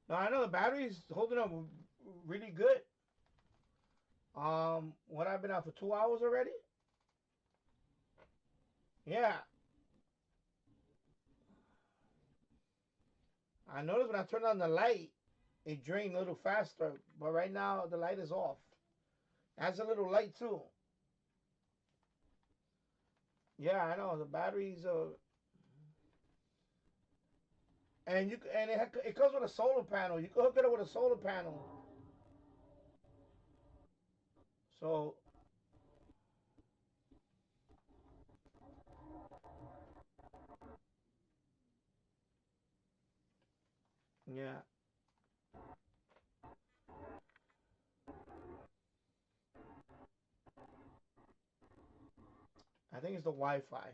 No, I know the battery's holding up really good. What I've been out for 2 hours already? Yeah. I noticed when I turned on the light, it drained a little faster. But right now the light is off. That's a little light too. Yeah, I know the batteries and it comes with a solar panel. You can hook it up with a solar panel. So yeah, I think it's the Wi-Fi.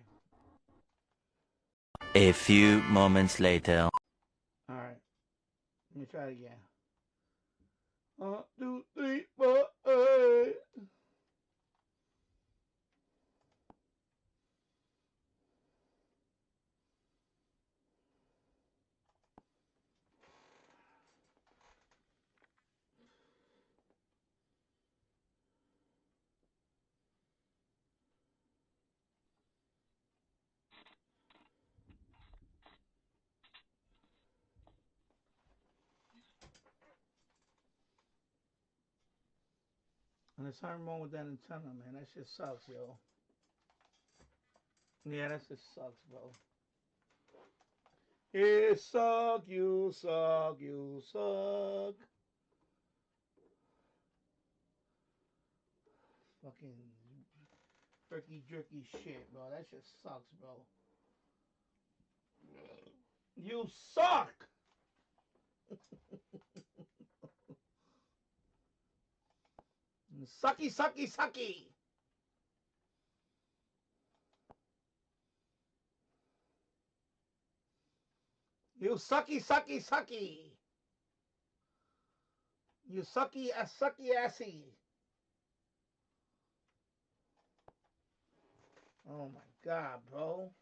A few moments later. All right, let me try it again. 1, 2, 3, 4, 8. And there's something wrong with that antenna, man. That shit sucks, yo. Yeah, that shit sucks, bro. It suck, you suck, you suck. Fucking jerky jerky shit, bro. That shit sucks, bro. You suck. Sucky, sucky, sucky. You sucky, sucky, sucky. You sucky assy. Oh my god, bro.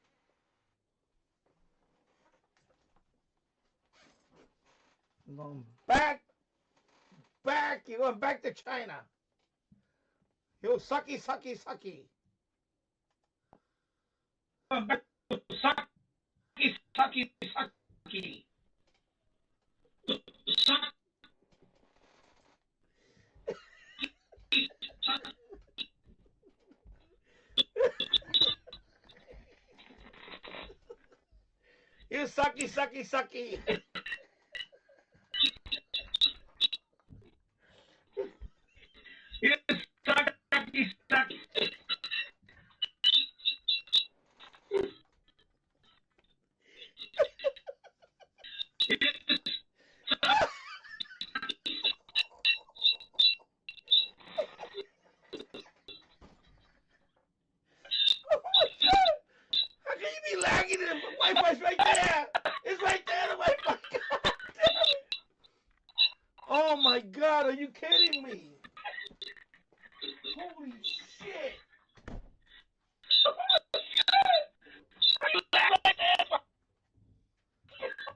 I'm going back. You're going back to China. You sucky, sucky, sucky. Sucky, sucky, sucky. You sucky, sucky, sucky. You sucky, sucky. Oh my god! How can you be lagging? The Wi-Fi's right there. It's right there. The Wi-Fi. God damn it. Oh my god! Are you kidding me? Holy shit!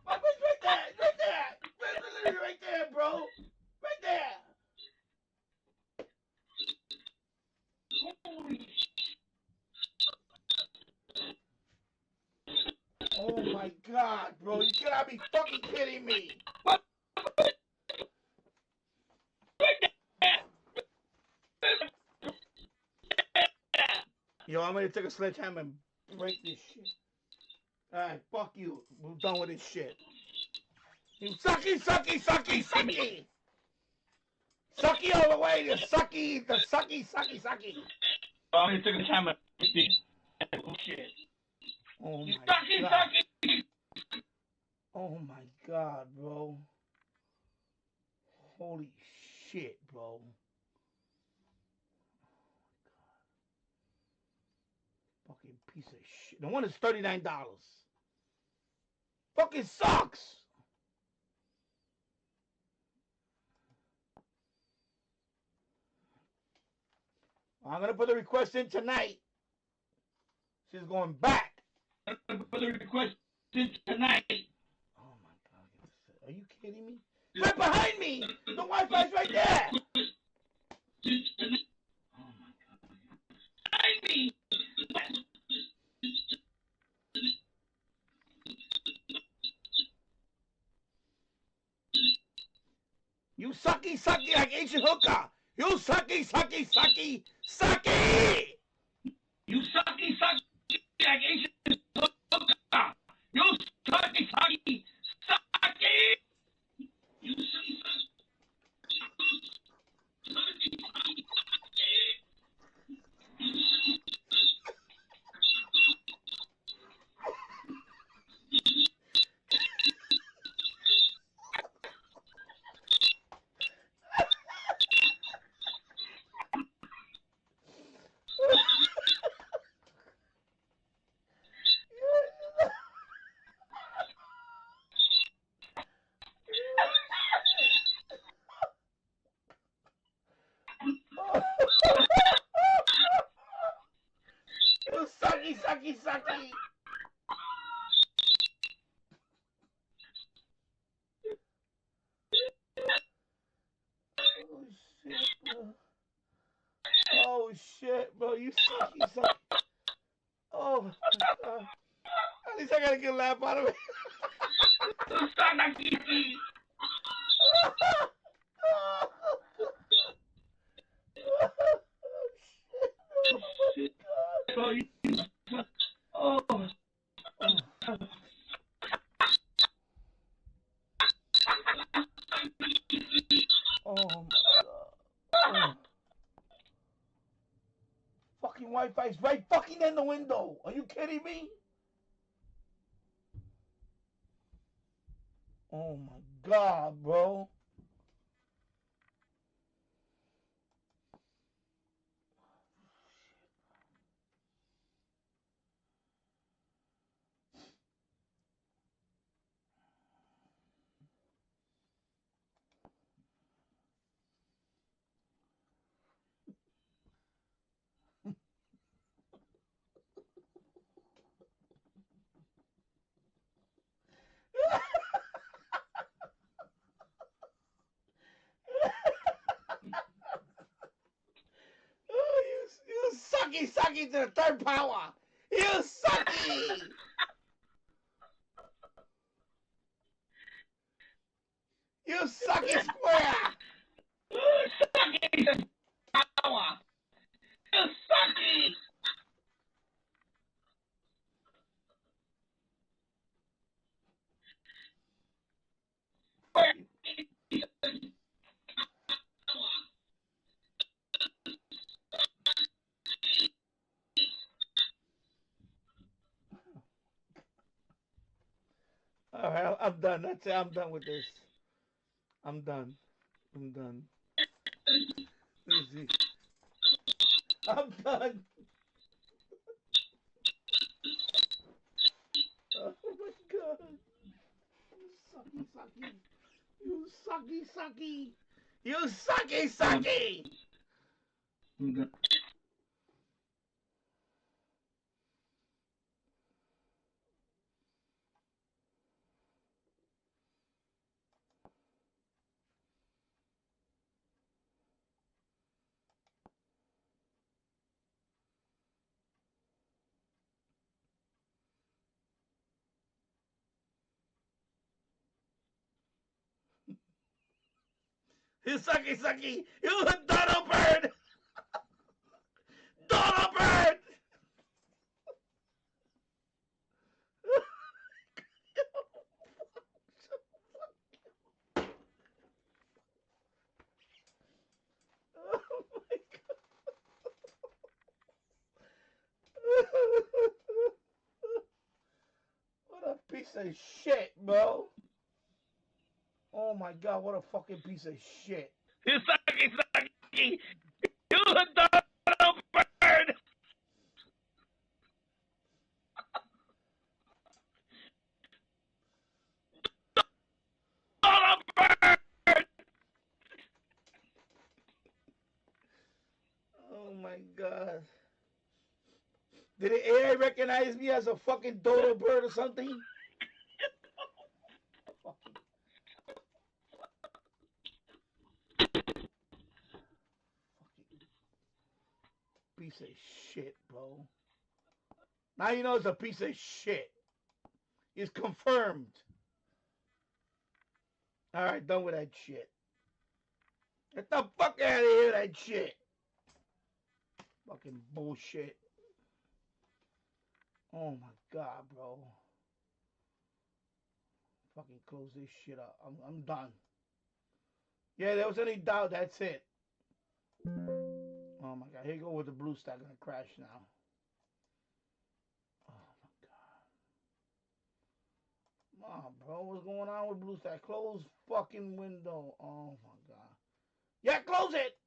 Wi-Fi's right there. It's right there. It's literally right there, bro. Right there. Holy. Oh my god, bro! You cannot be fucking kidding me. Yo, I'm gonna take a sledgehammer and break this shit. Alright, fuck you. We're done with this shit. You sucky, sucky, sucky, sucky! Sucky all the way, the sucky, sucky. I'm gonna take a hammer and break this shit. Oh my god. Oh my god, bro. Holy shit, bro. Fucking piece of shit. The one is $39. Fucking sucks. I'm gonna put the request in tonight. She's going back. I'm gonna put the request in tonight. Oh my god. Are you kidding me? Right behind me. The Wi-Fi's right there. Oh my god. Behind me. You sucky like Asian hooker. You sucky. Sucky. You sucky like Asian hooker. You sucky. You sucky. You sucky. Oh shit, bro. You sucky. Oh my god. At least I gotta get a laugh out of it. Oh. Oh my god. Fucking Wi-Fi's right fucking in the window. Are you kidding me? Oh my god, bro. Oh, you sucky to the third power. You sucky. You sucky square. Sucky power. You sucky. All right, I'm done. That's it. I'm done with this. I'm done. Easy. I'm done. Oh my god. You sucky. You sucky. You sucky. You a dodo bird. Dodo bird. Oh my god. What a piece of shit, bro. Oh my god, what a fucking piece of shit. You sucky. You a dodo bird. Dodo bird. Oh my god. Did the AI recognize me as a fucking dodo bird or something? Piece of shit, bro. Now you know it's a piece of shit. It's confirmed. Alright, done with that shit. Get the fuck out of here, that shit. Fucking bullshit. Oh my god, bro. Fucking close this shit up. I'm done. Yeah, there was any doubt, that's it. Oh my god, here you go with the blue stack, gonna crash now. Oh my god. Come on, bro, what's going on with blue stack? Close fucking window. Oh my god. Yeah, close it!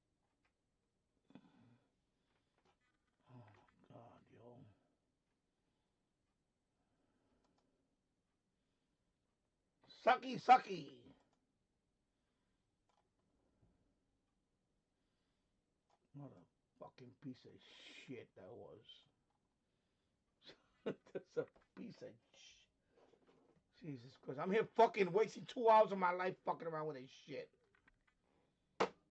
Oh my god, yo. Sucky, sucky. What a fucking piece of shit that was. That's a piece of shit. Jesus Christ. I'm here fucking wasting 2 hours of my life fucking around with this shit.